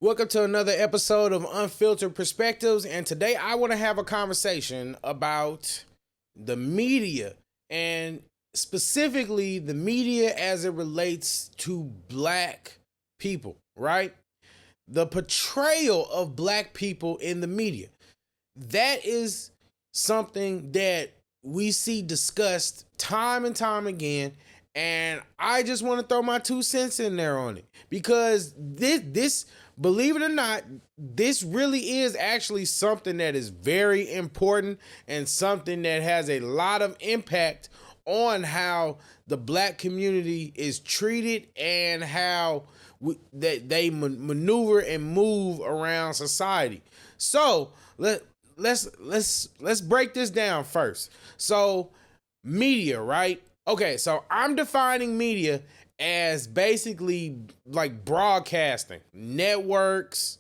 Welcome to another episode of Unfiltered Perspectives, and today I want to have a conversation about the media, and specifically the media as it relates to black people, right? The portrayal of black people in the media. That is something that we see discussed time and time again, and I just want to throw my 2 cents in there on it because this believe it or not, this really is actually something that is very important and something that has a lot of impact on how the black community is treated and how they maneuver and move around society. So let's break this down first. So media, right? Okay, so I'm defining media as basically like broadcasting, networks,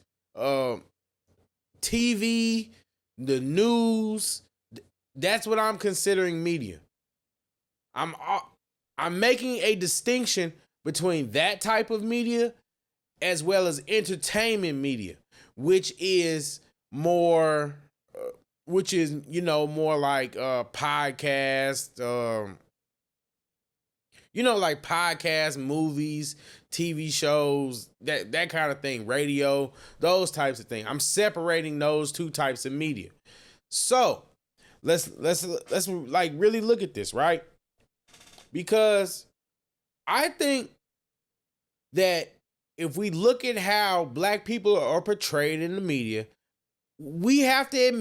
TV, the news. That's what I'm considering media. I'm making a distinction between that type of media as well as entertainment media, which is more, more like podcast. Like podcasts, movies, TV shows, that kind of thing, radio, those types of things. I'm separating those two types of media. So let's like really look at this, right? Because I think that if we look at how black people are portrayed in the media, we have to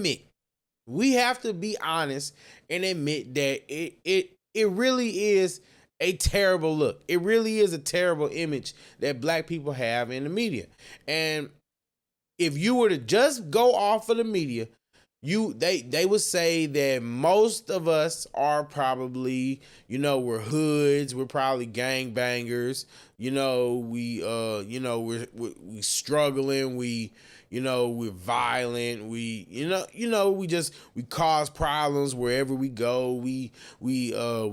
be honest and admit that it really is a terrible look. It really is a terrible image that black people have in the media. And if you were to just go off of the media, they would say that most of us are probably, we're hoods, we're probably gangbangers, we struggling, we're violent, we cause problems wherever we go. We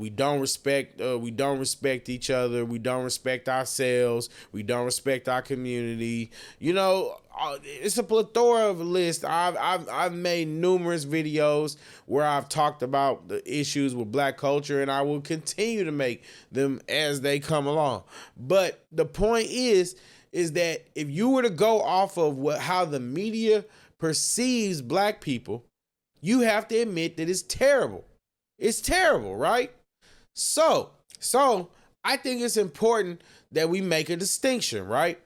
don't respect each other, we don't respect ourselves, we don't respect our community. It's a plethora of lists. I've made numerous videos where I've talked about the issues with black culture, and I will continue to make them as they come along. But the point is that if you were to go off of how the media perceives black people, you have to admit that it's terrible. It's terrible, right? So I think it's important that we make a distinction, right?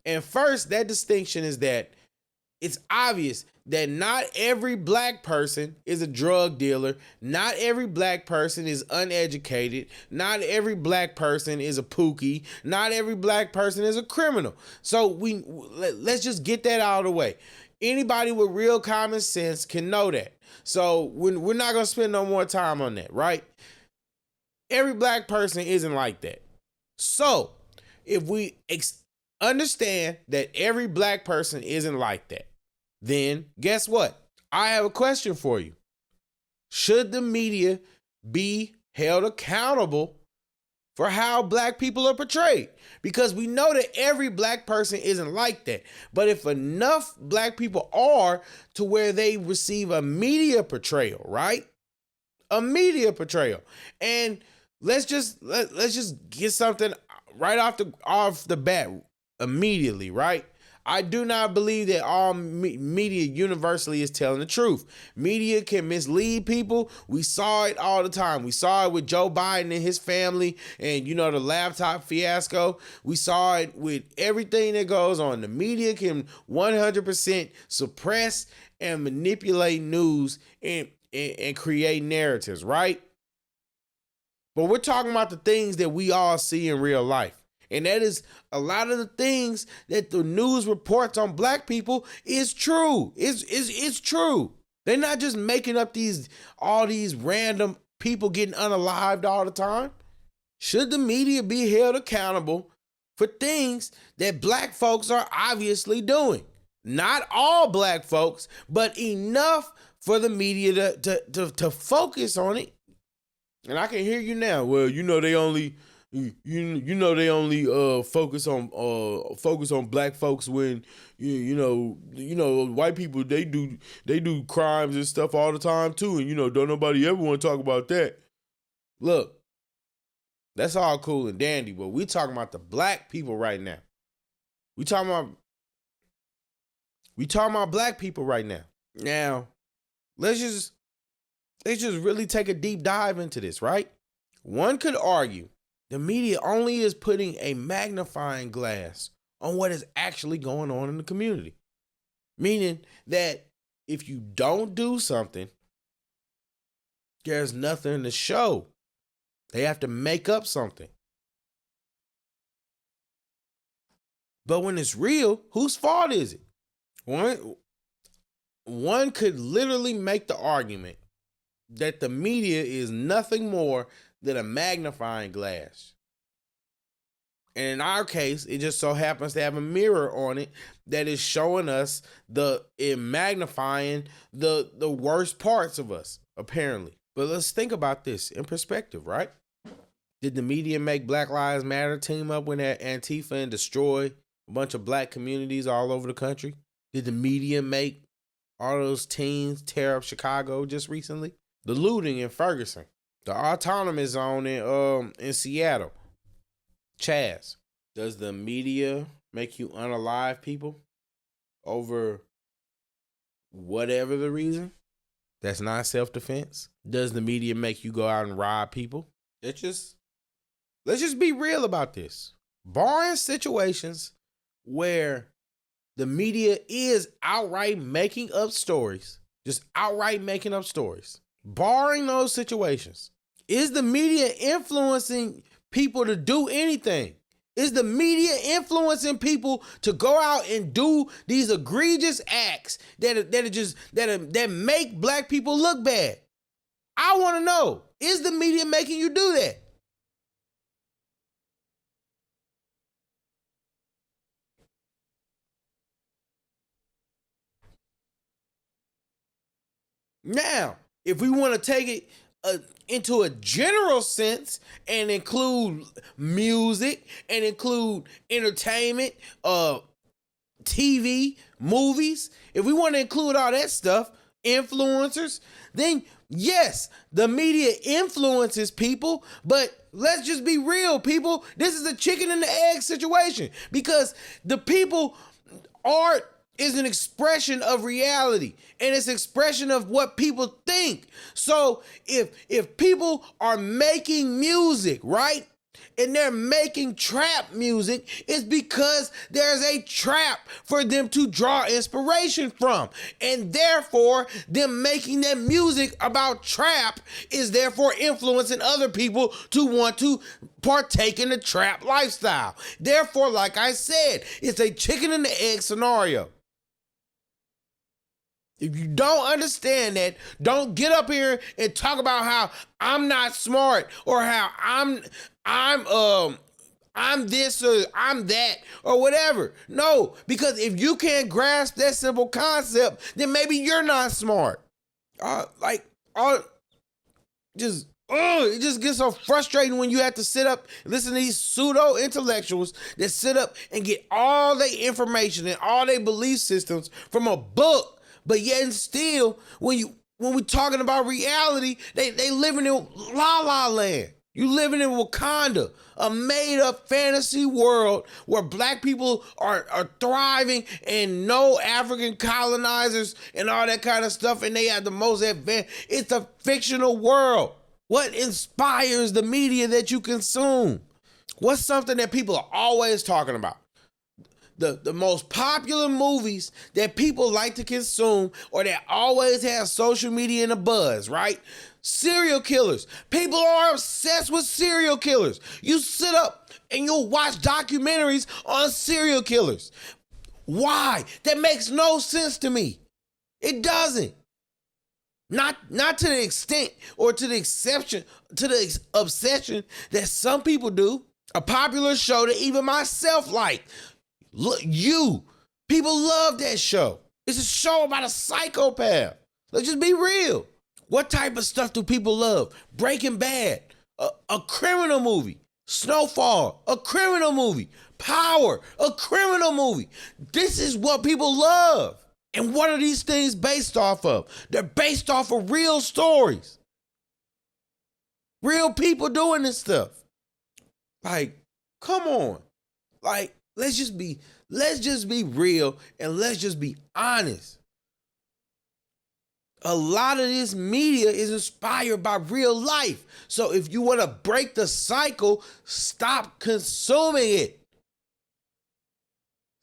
And first, that distinction is that it's obvious that not every black person is a drug dealer. Not every black person is uneducated. Not every black person is a pookie. Not every black person is a criminal. So let's just get that out of the way. Anybody with real common sense can know that. So we're not going to spend no more time on that, right? Every black person isn't like that. So if we understand that every black person isn't like that, then guess what? I have a question for you. Should the media be held accountable for how black people are portrayed? Because we know that every black person isn't like that. But if enough black people are to where they receive a media portrayal, right? A media portrayal. And let's just get something right off the bat immediately, right? I do not believe that all media universally is telling the truth. Media can mislead people. We saw it all the time. We saw it with Joe Biden and his family and, the laptop fiasco. We saw it with everything that goes on. The media can 100% suppress and manipulate news and create narratives, right? But we're talking about the things that we all see in real life. And that is a lot of the things that the news reports on black people is true. It's true. They're not just making up all these random people getting unalived all the time. Should the media be held accountable for things that black folks are obviously doing? Not all black folks, but enough for the media to focus on it. And I can hear you now. Well, they only you know they only focus on black folks when you know white people they do crimes and stuff all the time too, and don't nobody ever want to talk about that. Look, that's all cool and dandy, but we talking about the black people right now. We talking about black people right now. Now, let's just really take a deep dive into this, right? One could argue the media only is putting a magnifying glass on what is actually going on in the community. Meaning that if you don't do something, there's nothing to show. They have to make up something. But when it's real, whose fault is it? One could literally make the argument that the media is nothing more than a magnifying glass. And in our case, it just so happens to have a mirror on it that is showing us magnifying the worst parts of us, apparently. But let's think about this in perspective, right? Did the media make Black Lives Matter team up with Antifa and destroy a bunch of black communities all over the country? Did the media make all those teens tear up Chicago just recently? The looting in Ferguson, the autonomous zone in Seattle. Chaz, does the media make you unalive people over whatever the reason? That's not self-defense. Does the media make you go out and rob people? Let's just be real about this. Barring situations where the media is outright making up stories, barring those situations, is the media influencing people to do anything? Is the media influencing people to go out and do these egregious acts that make black people look bad? I want to know, is the media making you do that? Now, if we want to take it into a general sense and include music and include entertainment, TV, movies, if we want to include all that stuff, influencers, then yes, the media influences people, but let's just be real, people. This is a chicken and the egg situation because the people art is an expression of reality and it's an expression of what people think. So if people are making music, right? And they're making trap music, it's because there's a trap for them to draw inspiration from. And therefore, them making that music about trap is therefore influencing other people to want to partake in the trap lifestyle. Therefore, like I said, it's a chicken and the egg scenario. If you don't understand that, don't get up here and talk about how I'm not smart or how I'm this or I'm that or whatever. No, because if you can't grasp that simple concept, then maybe you're not smart. It just gets so frustrating when you have to sit up and listen to these pseudo intellectuals that sit up and get all their information and all their belief systems from a book. But yet and still, when we're talking about reality, they living in La La Land. You living in Wakanda, a made-up fantasy world where black people are thriving and no African colonizers and all that kind of stuff, and they have the most advanced. It's a fictional world. What inspires the media that you consume? What's something that people are always talking about? The most popular movies that people like to consume or that always have social media in a buzz, right? Serial killers. People are obsessed with serial killers. You sit up and you'll watch documentaries on serial killers. Why? That makes no sense to me. It doesn't. Not to the extent or to the exception, to the obsession that some people do. A popular show that even myself like. Look, people love that show. It's a show about a psychopath. Let's just be real. What type of stuff do people love? Breaking Bad, a criminal movie. Snowfall, a criminal movie. Power, a criminal movie. This is what people love. And what are these things based off of? They're based off of real stories. Real people doing this stuff. Like, come on. Like, let's just be real and let's just be honest. A lot of this media is inspired by real life. So if you want to break the cycle, stop consuming it.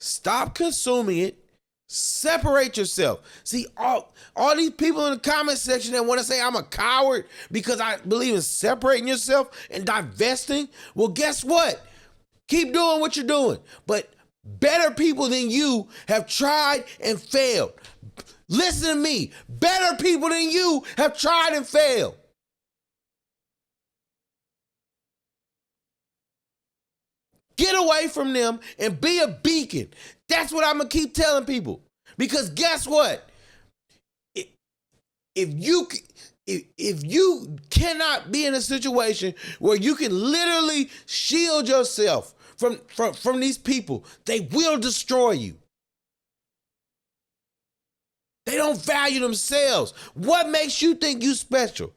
Stop consuming it. Separate yourself. See, all these people in the comment section that want to say I'm a coward because I believe in separating yourself and divesting. Well, guess what? Keep doing what you're doing. But better people than you have tried and failed. Listen to me. Better people than you have tried and failed. Get away from them and be a beacon. That's what I'm going to keep telling people. Because guess what? If you cannot be in a situation where you can literally shield yourself from these people, they will destroy you. They don't value themselves. What makes you think you special?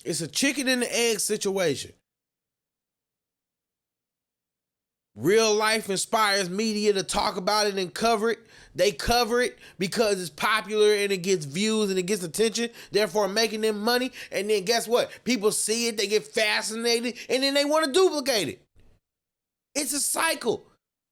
It's a chicken and the egg situation. Real life inspires media to talk about it and cover it. They cover it because it's popular and it gets views and it gets attention, therefore making them money. And then guess what? People see it, they get fascinated, and then they want to duplicate it. It's a cycle.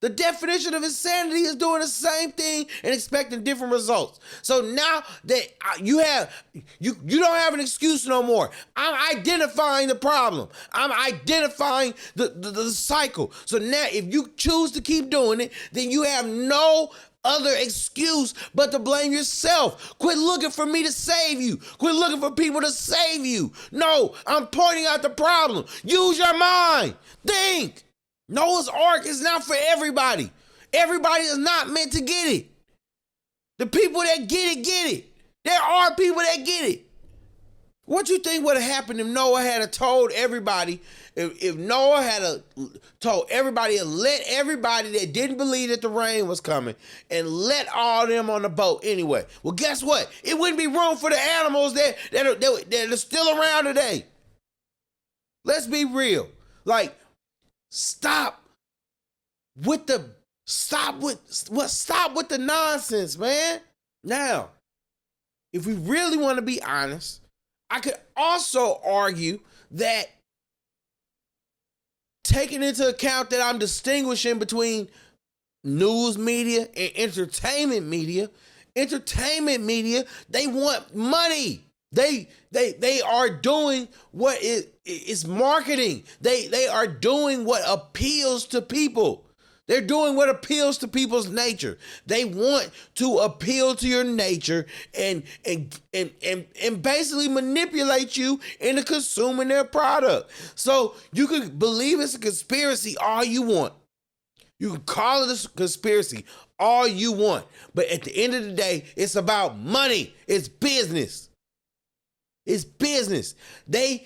The definition of insanity is doing the same thing and expecting different results. So now that you don't have an excuse no more. I'm identifying the problem. I'm identifying the cycle. So now if you choose to keep doing it, then you have no other excuse but to blame yourself. Quit looking for me to save you. Quit looking for people to save you. No, I'm pointing out the problem. Use your mind. Think. Noah's Ark is not for everybody. Everybody is not meant to get it. The people that get it. There are people that get it. What you think would have happened if Noah had told everybody, if Noah had told everybody and let everybody that didn't believe that the rain was coming and let all them on the boat anyway? Well, guess what? It wouldn't be room for the animals that are still around today. Let's be real. Like, Stop with the nonsense, man. Now, if we really want to be honest, I could also argue that taking into account that I'm distinguishing between news media and entertainment media, they want money. They are doing what is marketing. They are doing what appeals to people. They're doing what appeals to people's nature. They want to appeal to your nature and basically manipulate you into consuming their product. So you can believe it's a conspiracy all you want. You can call it a conspiracy all you want. But at the end of the day, it's about money. It's business. It's business. They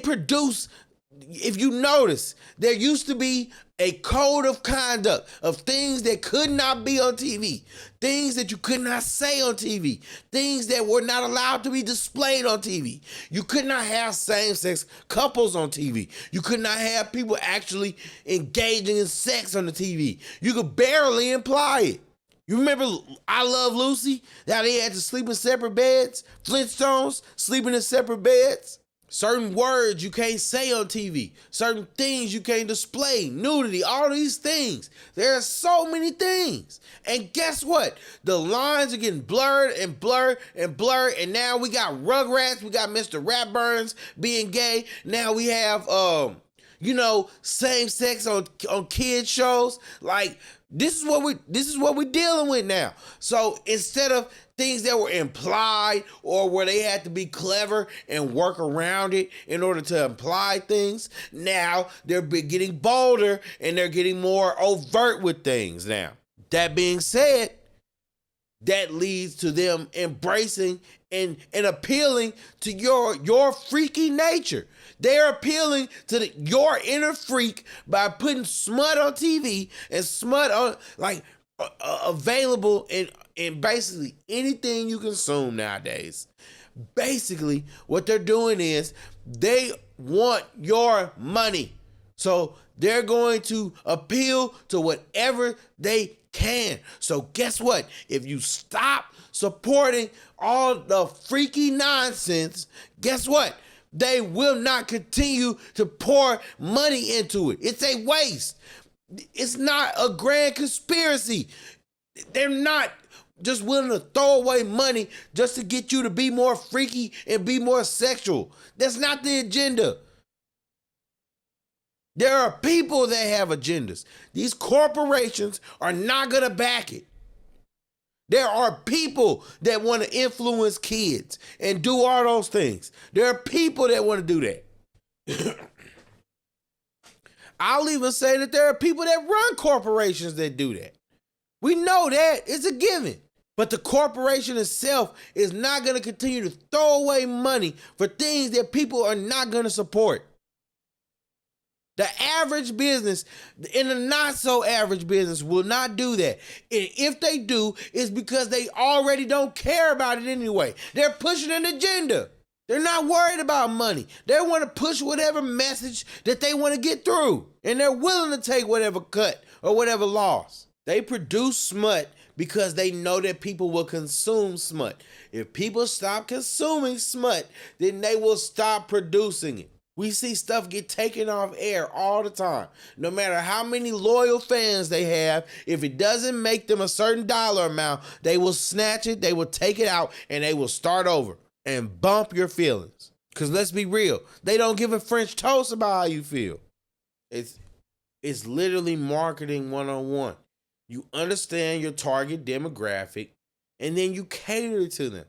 produce, if you notice, there used to be a code of conduct of things that could not be on TV, things that you could not say on TV, things that were not allowed to be displayed on TV. You could not have same-sex couples on TV. You could not have people actually engaging in sex on the TV. You could barely imply it. You remember I Love Lucy? How they had to sleep in separate beds? Flintstones sleeping in separate beds? Certain words you can't say on TV. Certain things you can't display. Nudity, all these things. There are so many things. And guess what? The lines are getting blurred and blurred and blurred. And now we got Rugrats. We got Mr. Ratburns being gay. Now we have same sex on kids shows. Like, this is what we're dealing with now. So instead of things that were implied or where they had to be clever and work around it in order to imply things, now they're getting bolder and they're getting more overt with things now. That being said, that leads to them embracing and appealing to your freaky nature. They're appealing to your inner freak by putting smut on TV and smut on, like, available in basically anything you consume nowadays. Basically, what they're doing is they want your money. So they're going to appeal to whatever they can. So guess what? If you stop supporting all the freaky nonsense, guess what? They will not continue to pour money into it. It's a waste. It's not a grand conspiracy. They're not just willing to throw away money just to get you to be more freaky and be more sexual. That's not the agenda. There are people that have agendas. These corporations are not going to back it. There are people that want to influence kids and do all those things. There are people that want to do that. I'll even say that there are people that run corporations that do that. We know that. It's a given. But the corporation itself is not going to continue to throw away money for things that people are not going to support. The average business and the not so average business will not do that. And if they do, it's because they already don't care about it anyway. They're pushing an agenda. They're not worried about money. They want to push whatever message that they want to get through. And they're willing to take whatever cut or whatever loss. They produce smut because they know that people will consume smut. If people stop consuming smut, then they will stop producing it. We see stuff get taken off air all the time. No matter how many loyal fans they have, if it doesn't make them a certain dollar amount, they will snatch it, they will take it out, and they will start over and bump your feelings. Because let's be real, they don't give a French toast about how you feel. It's literally marketing 101. You understand your target demographic, and then you cater to them.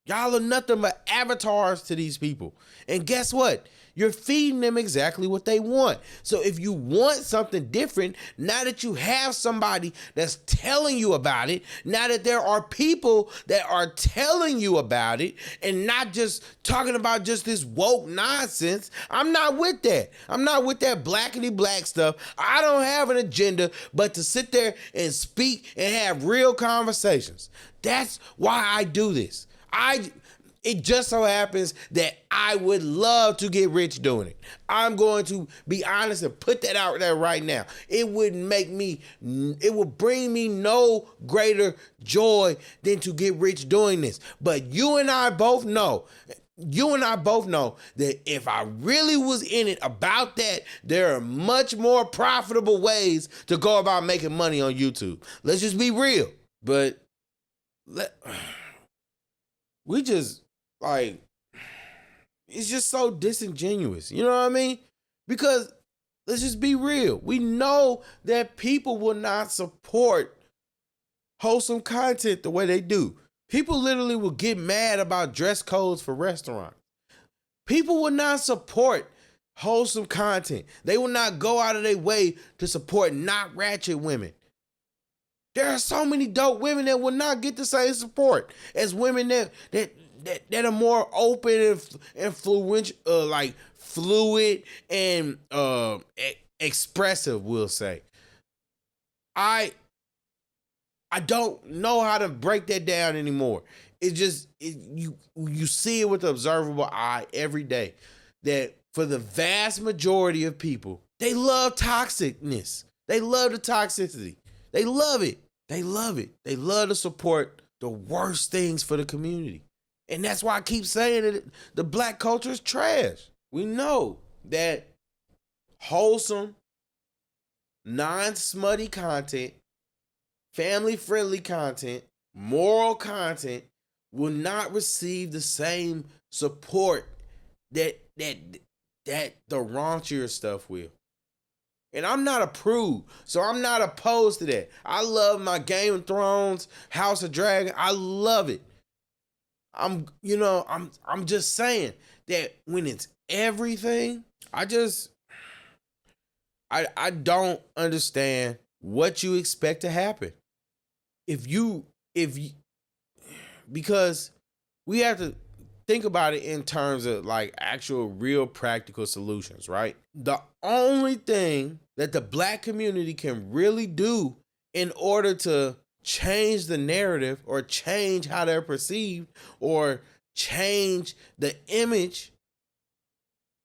Y'all are nothing but avatars to these people. And guess what? You're feeding them exactly what they want. So if you want something different, now that you have somebody that's telling you about it, now that there are people that are telling you about it and not just talking about just this woke nonsense, I'm not with that. I'm not with that blackity black stuff. I don't have an agenda but to sit there and speak and have real conversations. That's why I do this. It just so happens that I would love to get rich doing it. I'm going to be honest and put that out there right now. It would bring me no greater joy than to get rich doing this. But you and I both know that if I really was in it about that, there are much more profitable ways to go about making money on YouTube. Let's just be real. But we just, like, it's just so disingenuous. You know what I mean? Because let's just be real. We know that people will not support wholesome content the way they do. People literally will get mad about dress codes for restaurants. People will not support wholesome content. They will not go out of their way to support not ratchet women. There are so many dope women that will not get the same support as women that are more open and influential, like fluid and expressive, we'll say. I don't know how to break that down anymore. It's just you see it with the observable eye every day that for the vast majority of people, they love toxicness. They love the toxicity. They love it. They love it. They love to support the worst things for the community. And that's why I keep saying that the black culture is trash. We know that wholesome, non-smutty content, family-friendly content, moral content will not receive the same support that that the raunchier stuff will. And I'm not a prude, so I'm not opposed to that. I love my Game of Thrones, House of Dragon. I love it. I'm just saying that when it's everything, I don't understand what you expect to happen. Because we have to think about it in terms of like actual real practical solutions, right? The only thing that the Black community can really do in order to change the narrative or change how they're perceived or change the image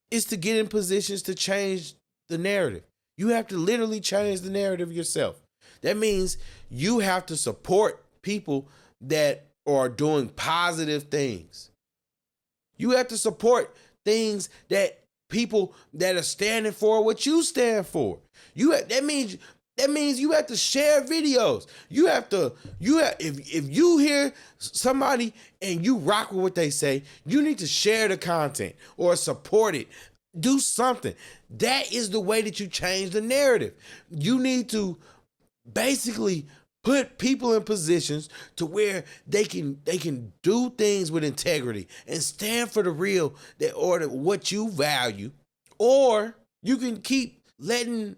is to get in positions to change the narrative. You have to literally change the narrative yourself. That means you have to support people that are doing positive things. You have to support things that people that are standing for what you stand for. That means you have to share videos. If you hear somebody and you rock with what they say, you need to share the content or support it. Do something. That is the way that you change the narrative. You need to basically put people in positions to where they can do things with integrity and stand for the real or what you value, or you can keep letting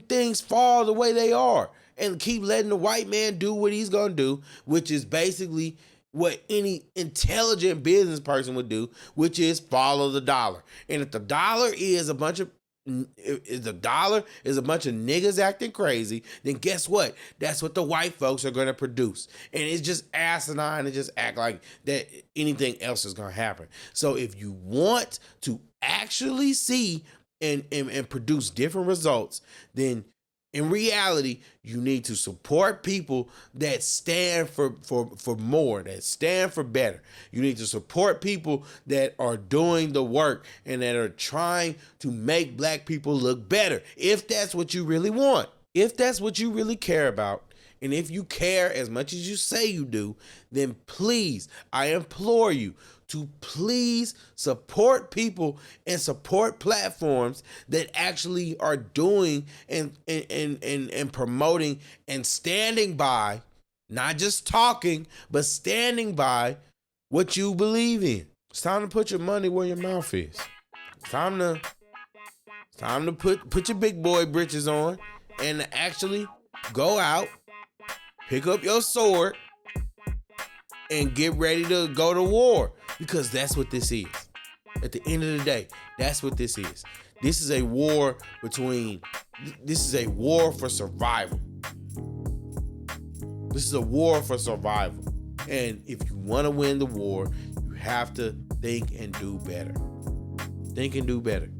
things fall the way they are and keep letting the white man do what he's gonna do, which is basically what any intelligent business person would do, which is follow the dollar. And if the dollar is a bunch of niggas acting crazy, then guess what? That's what the white folks are going to produce. And it's just asinine and just act like that anything else is going to happen. So if you want to actually see and produce different results, then in reality, you need to support people that stand for more, that stand for better. You need to support people that are doing the work and that are trying to make Black people look better. If that's what you really want, if that's what you really care about, and if you care as much as you say you do, then please, I implore you to please support people and support platforms that actually are doing and promoting and standing by, not just talking, but standing by what you believe in. It's time to put your money where your mouth is. It's time to put your big boy britches on and actually go out, pick up your sword, and get ready to go to war, because that's what this is. At the end of the day, that's what this is. This is a war for survival. This is a war for survival. And if you want to win the war, you have to think and do better. Think and do better.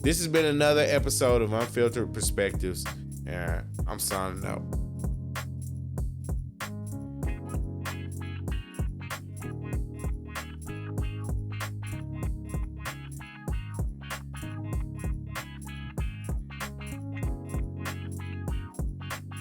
This has been another episode of Unfiltered Perspectives. I'm signing out.